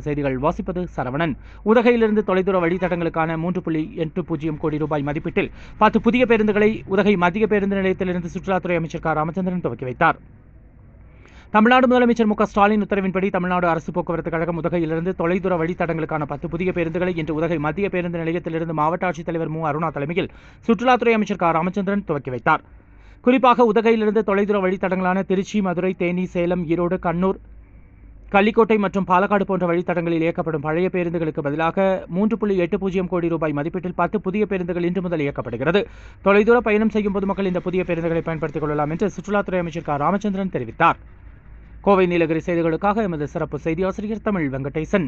உதகைக்காக செய்திகள் வாசிப்பது சரவணன். உதகையிலிருந்து தொலைதூர வழித்தடங்களுக்கான 3.80 கோடி ரூபாய் மதிப்பீட்டில் 10 புதிய பேருந்துகளை உதகை மத்திய பேருந்து நிலையத்திலிருந்து சுற்றுலாத்துறை அமைச்சர் க. ராமச்சந்திரன் துவக்கி வைத்தார். தமிழ்நாடு முதலமைச்சர் மு.க.ஸ்டாலின் உத்தரவின்படி தமிழ்நாடு அரசு போக்குவரத்து கழகம் உதகையிலிருந்து தொலைதூர வழித்தடங்களுக்கான 10 புதிய பேருந்துகளை இன்று உதகை மத்திய பேருந்து நிலையத்திலிருந்து மாவட்ட ஆட்சித்தலைவர் மு. அருணா தலைமையில் சுற்றுலாத்துறை அமைச்சர் க. ராமச்சந்திரன் துவக்கி வைத்தார். குறிப்பாக உதகையிலிருந்து தொலைதூர வழித்தடங்களான திருச்சி, மதுரை, தேனி, சேலம், ஈரோடு, கண்ணூர், கள்ளிக்கோட்டை மற்றும் பாலக்காடு போன்ற வழித்தடங்களில் இயக்கப்படும் பழைய பேருந்துகளுக்கு பதிலாக 3.80 கோடி ரூபாய் மதிப்பீட்டில் 10 புதிய பேருந்துகள் இன்று முதல் இயக்கப்படுகிறது. தொலைதூர பயணம் செய்யும் பொதுமக்கள் இந்த புதிய பேருந்துகளை பயன்படுத்திக் கொள்ளலாம் என்று சுற்றுலாத்துறை அமைச்சர் க. ராமச்சந்திரன் தெரிவித்தார். கோவை நீலகிரி செய்திகளுக்காக எமது சிறப்பு செய்தி ஆசிரியர் தமிழ் வெங்கடேசன்.